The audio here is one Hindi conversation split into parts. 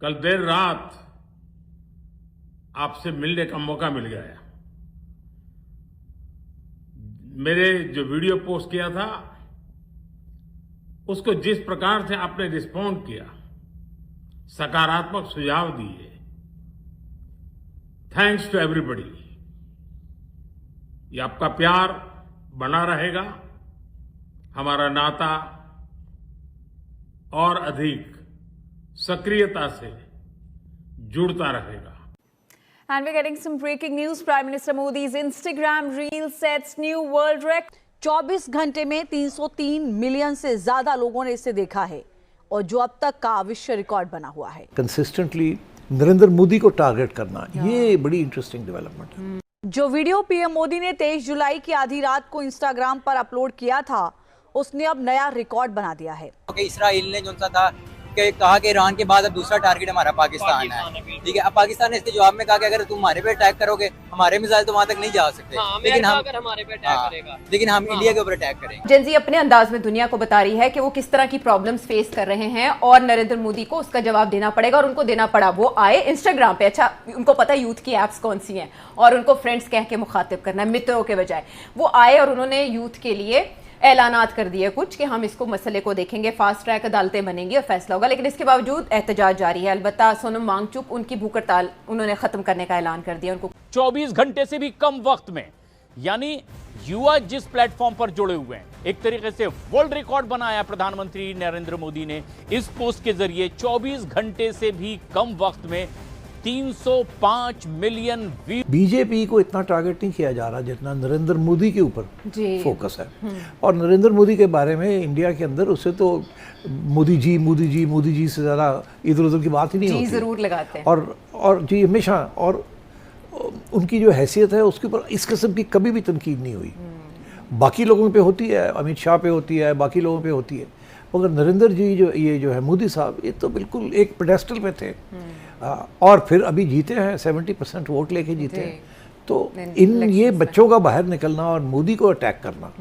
कल देर रात आपसे मिलने का मौका मिल गया। मेरे जो वीडियो पोस्ट किया था उसको जिस प्रकार से आपने रिस्पॉन्ड किया, सकारात्मक सुझाव दिए, थैंक्स टू एवरीबॉडी। ये आपका प्यार बना रहेगा, हमारा नाता और अधिक सक्रियता से जुड़ता रहेगा। And we're getting some breaking news. Prime Minister Modi's Instagram reel sets new world record. 24 घंटे में 303 मिलियन से ज्यादा लोगों ने इसे देखा है और जो अब तक का विश्व रिकॉर्ड बना हुआ है। कंसिस्टेंटली नरेंद्र मोदी को टारगेट करना, ये बड़ी इंटरेस्टिंग डेवलपमेंट है। जो वीडियो पीएम मोदी ने 23 जुलाई की आधी रात को इंस्टाग्राम पर अपलोड किया था, उसने अब नया रिकॉर्ड बना दिया है। इसराइल ने जो था कि कहा कि ईरान के बाद अब दूसरा टारगेट हमारा पाकिस्तान है, ठीक है। अब पाकिस्तान ने इसके जवाब में कहा कि अगर तुम हमारे पे अटैक करोगे, हमारे मिसाइल तो वहां तक नहीं जा सकते, लेकिन हम अगर हमारे पे अटैक करेगा, लेकिन हम इंडिया के ऊपर अटैक करेंगे। जेन ज़ी अपने अंदाज में दुनिया को बता रही है कि वो किस तरह की प्रॉब्लम्स फेस कर रहे हैं और नरेंद्र मोदी को उसका जवाब देना पड़ेगा और उनको देना पड़ा। वो आए इंस्टाग्राम पे, अच्छा उनको पता है यूथ की एप्स कौन सी हैं और उनको फ्रेंड्स कह के मुखातिब करना है, मित्रों के बजाय। वो आए और उन्होंने यूथ के लिए ऐलानात कर दिए कुछ कि हम इसको मसले को देखेंगे, फास्ट ट्रैक अदालतें बनेंगी और फैसला होगा। लेकिन इसके बावजूद एहतजाज जारी है। अलबत्ता सोनम वांगचुक उनकी भूख हड़ताल उन्होंने खत्म करने का ऐलान कर दिया। उनको 24 घंटे से भी कम वक्त में, यानी युवा जिस प्लेटफॉर्म पर जुड़े हुए हैं, एक तरीके से वर्ल्ड रिकॉर्ड बनाया प्रधानमंत्री नरेंद्र मोदी ने इस पोस्ट के जरिए। 24 घंटे से भी कम वक्त में 305 मिलियन व्यू। बीजेपी को इतना टारगेट नहीं किया जा रहा जितना नरेंद्र मोदी के ऊपर फोकस है। और नरेंद्र मोदी के बारे में इंडिया के अंदर उसे तो मोदी जी से ज़्यादा इधर उधर की बात ही नहीं होती। जरूर लगाते हैं और जी हमेशा, और उनकी जो हैसियत है उसके ऊपर इस किस्म की कभी भी तनकीद नहीं हुई। बाकी लोगों पे होती है, अमित शाह पे होती है, बाकी लोगों पे होती है, मगर नरेंद्र जी जो है मोदी साहब, ये तो बिल्कुल एक पेडेस्टल पे थे। और फिर अभी जीते हैं, 70% वोट लेके जीते हैं। तो ये बच्चों का बाहर निकलना और मोदी को अटैक करना,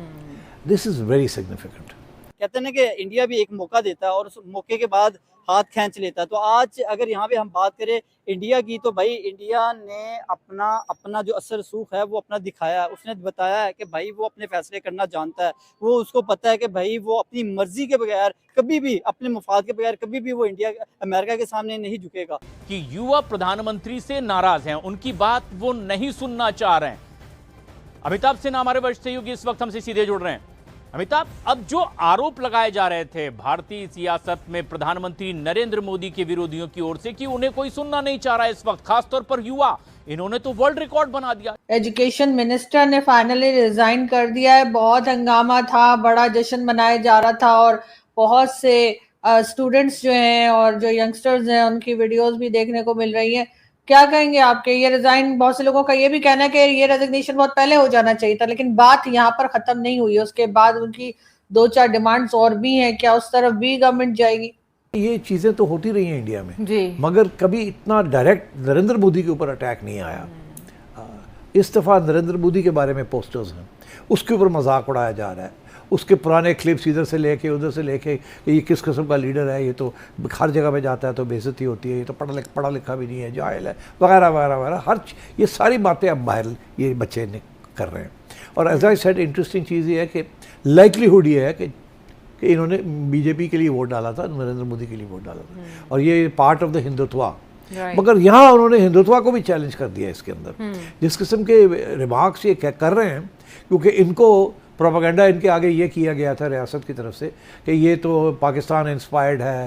दिस इज वेरी सिग्निफिकेंट। कहते हैं ना कि इंडिया भी एक मौका देता है और उस मौके के बाद हाथ खींच लेता है। तो आज अगर यहाँ पे हम बात करें इंडिया की, तो भाई इंडिया ने अपना जो असर रसूख है वो अपना दिखाया है। उसने बताया है कि भाई वो अपने फैसले करना जानता है। वो उसको पता है कि भाई वो अपनी मर्जी के बगैर कभी भी, अपने मुफाद के बगैर कभी भी वो अमेरिका के सामने नहीं झुकेगा। कि युवा प्रधानमंत्री से नाराज हैं, उनकी बात वो नहीं सुनना चाह रहे हैं। अमिताभ सिन्हा हमारे वरिष्ठ सहयोगी इस वक्त हमसे सीधे जुड़ रहे हैं। अमिताभ, अब जो आरोप लगाए जा रहे थे भारतीय सियासत में प्रधानमंत्री नरेंद्र मोदी के विरोधियों की ओर से कि उन्हें कोई सुनना नहीं चाह रहा है इस वक्त, खासतौर पर युवा, इन्होंने तो वर्ल्ड रिकॉर्ड बना दिया। एजुकेशन मिनिस्टर ने फाइनली रिजाइन कर दिया है। बहुत हंगामा था, बड़ा जश्न मनाया जा रहा था और बहुत से स्टूडेंट्स जो हैं और जो यंगस्टर्स हैं उनकी वीडियोस भी देखने को मिल रही हैं। क्या कहेंगे आपके ये रिजाइन? बहुत से लोगों का ये भी कहना है कि ये रेजिग्नेशन बहुत पहले हो जाना चाहिए था, लेकिन बात यहाँ पर खत्म नहीं हुई। उसके बाद उनकी 2-4 डिमांड्स और भी हैं। क्या उस तरफ भी गवर्नमेंट जाएगी? ये चीज़ें तो होती रही हैं इंडिया में, मगर कभी इतना डायरेक्ट नरेंद्र मोदी के ऊपर अटैक नहीं आया। इस दफ़ा नरेंद्र मोदी के बारे में पोस्टर्स हैं, उसके ऊपर मजाक उड़ाया जा रहा है। उसके पुराने क्लिप्स इधर से लेके उधर से लेके, ये किस किस्म का लीडर है, ये तो हर जगह पे जाता है तो बेइज्जती होती है, ये तो पढ़ा लिखा भी नहीं है, जाहिल है, वगैरह वगैरह वगैरह। ये सारी बातें अब बाहर ये बच्चे कर रहे हैं। और एज आई सेड, इंटरेस्टिंग चीज़ ये है कि लाइकलीहुड ये है कि इन्होंने बीजेपी के लिए वोट डाला था, नरेंद्र मोदी के लिए वोट डाला था, और ये पार्ट ऑफ द हिंदुत्वा। मगर यहाँ उन्होंने हिंदुत्वा को भी चैलेंज कर दिया इसके अंदर। जिस किस्म के रिमार्क्स ये कर रहे हैं, क्योंकि इनको प्रोपेगेंडा इनके आगे ये किया गया था रियासत की तरफ से कि ये तो पाकिस्तान इंस्पायर्ड है,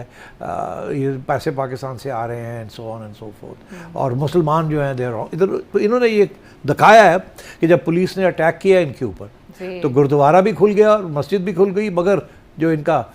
ये पैसे पाकिस्तान से आ रहे हैं, and so on and so fourth, और मुसलमान जो हैं देर इधर। तो इन्होंने ये दिखाया है कि जब पुलिस ने अटैक किया इनके ऊपर तो गुरुद्वारा भी खुल गया और मस्जिद भी खुल गई, मगर जो इनका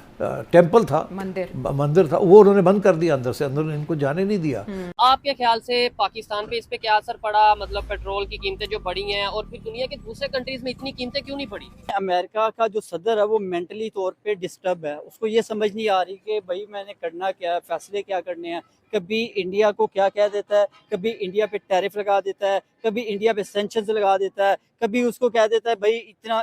टेंपल था, मंदिर था, वो उन्होंने बंद कर दिया अंदर से, अंदर इनको जाने नहीं दिया। आपके ख्याल से पाकिस्तान पे इस पे क्या असर पड़ा? मतलब पेट्रोल की कीमतें जो बढ़ी हैं और फिर दुनिया के दूसरे कंट्रीज में इतनी कीमतें क्यों नहीं बढ़ी? अमेरिका का जो सदर है वो मेंटली तौर पे डिस्टर्ब है। उसको ये समझ नहीं आ रही कि भाई मैंने करना क्या है, फैसले क्या करने हैं, कभी इंडिया को क्या कह देता है, कभी इंडिया पे टैरिफ लगा देता है, कभी इंडिया पे सैंक्शंस लगा देता है, कभी उसको कह देता है भाई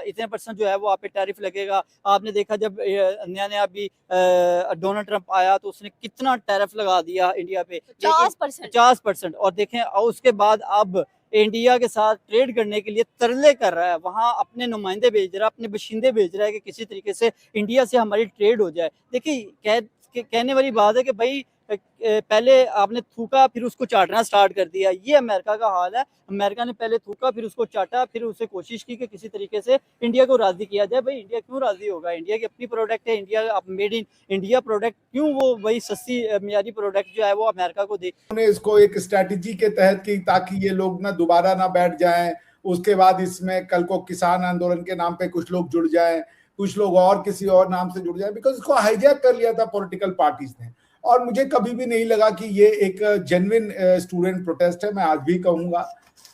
इतने परसेंट जो है वो आप पे टैरिफ लगेगा। आपने देखा जब नया नया अभी डोनाल्ड ट्रंप आया तो उसने कितना टैरिफ लगा दिया इंडिया पे, 50%। और देखें उसके बाद अब इंडिया के साथ ट्रेड करने के लिए तरले कर रहा है, वहाँ अपने नुमाइंदे भेज रहा है, अपने बशिंदे भेज रहा है कि किसी तरीके से इंडिया से हमारी ट्रेड हो जाए। देखिए कहने वाली बात है कि भाई पहले आपने थूका फिर उसको चाटना स्टार्ट कर दिया, ये अमेरिका का हाल है। अमेरिका ने पहले थूका फिर उसको चाटा, फिर उसे कोशिश की कि किसी तरीके से इंडिया को राजी किया जाए। भाई इंडिया क्यों राजी होगा, इंडिया की अपनी प्रोडक्ट है, India made in India product, क्यों वो वही सस्ती मियारी प्रोडक्ट जो है वो अमेरिका को दे। उन्होंने इसको एक स्ट्रेटजी के तहत की ताकि ये लोग ना दोबारा ना बैठ जाएं, उसके बाद इसमें कल को किसान आंदोलन के नाम पे कुछ लोग जुड़ जाएं, कुछ लोग और किसी और नाम से जुड़ जाएं, बिकॉज इसको हाईजैक कर लिया था पॉलिटिकल पार्टीज ने। और मुझे कभी भी नहीं लगा कि ये एक जेन्युइन स्टूडेंट प्रोटेस्ट है। मैं आज भी कहूंगा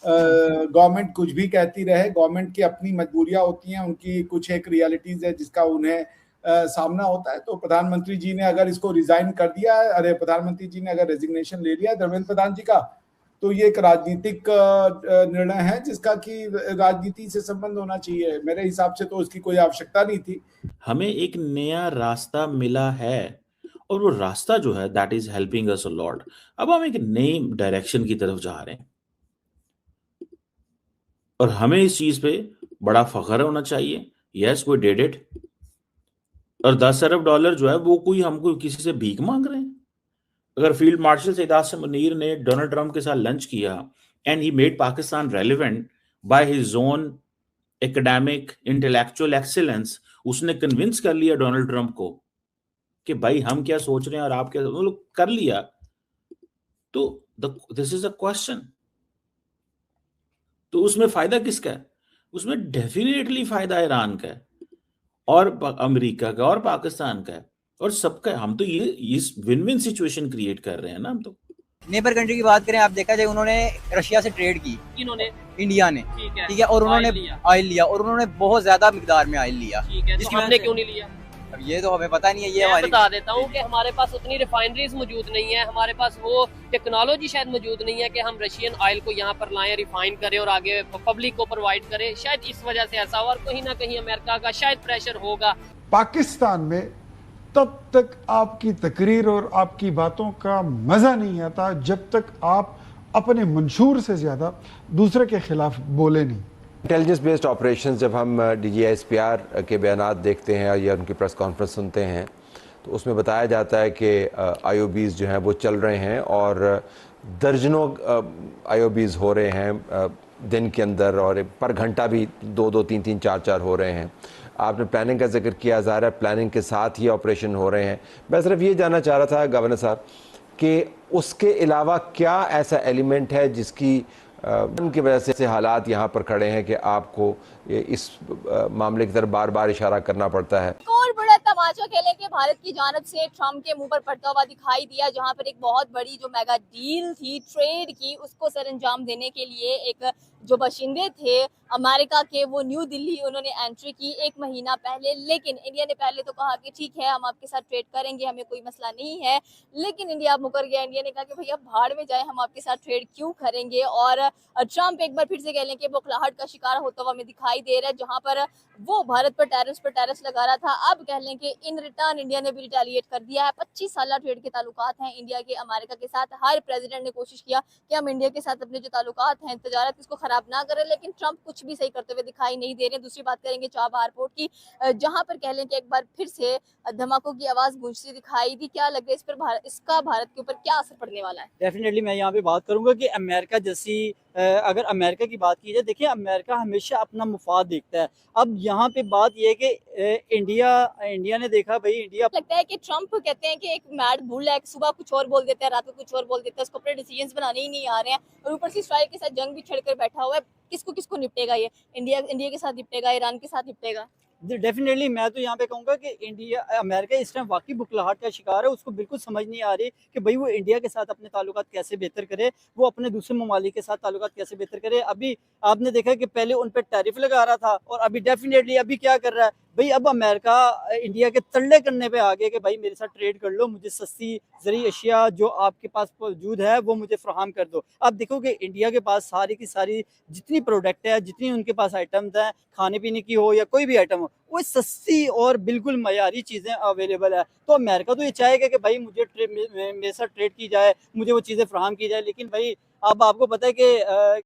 गवर्नमेंट कुछ भी कहती रहे, गवर्नमेंट की अपनी मजबूरियां होती हैं, उनकी कुछ एक रियलिटीज है जिसका उन्हें सामना होता है। तो प्रधानमंत्री जी ने अगर इसको रिजाइन कर दिया है, अरे प्रधानमंत्री जी ने अगर रेजिग्नेशन ले लिया धर्मेंद्र प्रधान जी का, तो ये एक राजनीतिक निर्णय है जिसका कि राजनीति से संबंध होना चाहिए। मेरे हिसाब से तो उसकी कोई आवश्यकता नहीं थी। हमें एक नया रास्ता मिला है और वो रास्ता जो है that is helping us a lot. अब हम एक नई डायरेक्शन की तरफ जा रहे हैं और हमें इस चीज पे बड़ा फख्र होना चाहिए। Yes we did it. और 10 अरब डॉलर जो है वो कोई हमको किसी से भीख मांग रहे हैं। अगर फील्ड मार्शल सैयद आसिम मुनीर ने डोनाल्ड ट्रंप के साथ लंच किया and he made Pakistan relevant by his own academic intellectual excellence, उसने कन्विंस कर लिया डोनाल्ड ट्रंप को कि भाई हम क्या सोच रहे हैं और आप क्या, वो लोग कर लिया। तो दिस इज अ क्वेश्चन, तो उसमें फायदा किसका है? उसमें डेफिनेटली फायदा ईरान का है और अमेरिका का और पाकिस्तान का है और सबका। हम तो ये इस विन विन सिचुएशन क्रिएट कर रहे हैं ना। हम तो नेबर कंट्री की बात करें, आप देखा जाए उन्होंने रशिया से ट्रेड की, इन्होंने इंडिया ने, ठीक है, और उन्होंने ऑयल लिया और उन्होंने बहुत ज्यादा मिकदार में ऑयल लिया, ठीक है, तो हमने क्यों नहीं लिया? अब ये तो हमें पता नहीं है। ये मैं बता देता हूँ कि हमारे पास उतनी रिफाइनरीज मौजूद नहीं है, हमारे पास वो टेक्नोलॉजी शायद मौजूद नहीं है कि हम रशियन ऑयल को यहाँ पर लाएं, रिफाइन करें और आगे पब्लिक को प्रोवाइड करें। शायद इस वजह से ऐसा हुआ और कहीं ना कहीं अमेरिका का शायद प्रेशर होगा। पाकिस्तान में तब तक आपकी तकरीर और आपकी बातों का मजा नहीं आता जब तक आप अपने मंशूर से ज्यादा दूसरे के खिलाफ बोले नहीं। इंटेलिजेंस बेस्ड ऑपरेशन जब हम DGISPR के बयानात देखते हैं या उनकी प्रेस कॉन्फ्रेंस सुनते हैं तो उसमें बताया जाता है कि IOBs जो हैं वो चल रहे हैं और दर्जनों IOBs हो रहे हैं दिन के अंदर और पर घंटा भी 2-2, 3-3, 4-4 हो रहे हैं। आपने प्लानिंग का जिक्र किया, ज़ाहिर है प्लानिंग के साथ ही ऑपरेशन हो रहे हैं। मैं सिर्फ ये जानना चाह रहा था गवर्नर साहब कि उसके अलावा क्या ऐसा एलिमेंट है जिसकी उनकी वजह से हालात यहाँ पर खड़े हैं कि आपको इस मामले की तरफ बार बार इशारा करना पड़ता है। एक और बड़ा तमाचा खेले कि भारत की जानब से ट्रम्प के मुंह पर पड़ता हुआ दिखाई दिया, जहां पर एक बहुत बड़ी जो मेगा डील थी ट्रेड की, उसको सरअंजाम देने के लिए एक जो बाशिंदे थे अमेरिका के, वो न्यू दिल्ली उन्होंने एंट्री की 1 महीना पहले। लेकिन इंडिया ने पहले तो कहा कि ठीक है हम आपके साथ ट्रेड करेंगे, हमें कोई मसला नहीं है, लेकिन इंडिया मुकर गया। इंडिया ने कहा कि भैया भाड़ में जाए, हम आपके साथ ट्रेड क्यों करेंगे। और ट्रम्प एक बार फिर से कह लें कि बौखलाहट का शिकार होता हुआ हमें दिखाई दे रहा है, जहां पर वो भारत पर टैरिफ लगा रहा था। अब कह लें कि इन रिटर्न इंडिया ने भी रिटेलिएट कर दिया है। 25 साल ट्रेड के ताल्लुकात हैं इंडिया के अमेरिका के साथ। हर प्रेसिडेंट ने कोशिश किया कि हम इंडिया के साथ अपने जो ताल्लुकात हैं तजारत इसको खराब ना करें, लेकिन ट्रम्प कुछ भी सही करते हुए दिखाई नहीं दे रहे। दूसरी बात करेंगे चाबहार पोर्ट की, जहां पर कह लें कि एक बार फिर से धमाकों की आवाज गूंजती दिखाई दी। क्या लग रहा है इस पर इसका भारत के ऊपर क्या असर पड़ने वाला है? डेफिनेटली मैं यहाँ पे बात करूंगा कि अमेरिका जैसी, अगर अमेरिका की बात की जाए, देखिए अमेरिका हमेशा अपना मुफाद देखता है। अब यहाँ पे बात ये है कि इंडिया ने देखा, भाई इंडिया लगता है कि ट्रम्प कहते हैं कि एक मैड बुल है, सुबह कुछ और बोल देता है, रात को कुछ और बोल देता है, उसको अपने डिसीजंस बनाने ही नहीं आ रहे हैं और ऊपर से इसराइल के साथ जंग भी छेड़ कर बैठा हुआ है। किसको निपटेगा ये? इंडिया के साथ निपटेगा, ईरान के साथ निपटेगा? डेफिनेटली मैं तो यहाँ पे कहूँगा कि अमेरिका इस टाइम वाकई बुखलाहट का शिकार है। उसको बिल्कुल समझ नहीं आ रही कि भाई वो इंडिया के साथ अपने ताल्लुकात कैसे बेहतर करे, वो अपने दूसरे ममालिक के साथ ताल्लुकात कैसे बेहतर करे। अभी आपने देखा कि पहले उन पर टैरिफ लगा रहा था और अभी डेफिनेटली अभी क्या कर रहा है, भाई अब अमेरिका इंडिया के तल्ले करने पे आ गया कि भाई मेरे साथ ट्रेड कर लो, मुझे सस्ती ज़रूरी अशिया जो आपके पास मौजूद है वो मुझे फराहम कर दो। आप देखो कि इंडिया के पास सारी की सारी जितनी प्रोडक्ट है, जितनी उनके पास आइटम्स हैं, खाने पीने की हो या कोई भी आइटम हो, वो सस्ती और बिल्कुल मयारी चीज़ें अवेलेबल है। तो अमेरिका तो ये चाहेगा कि भाई मुझे मेरे साथ ट्रेड की जाए, मुझे वो चीज़ें फराहम की जाए, लेकिन भाई अब आपको पता है कि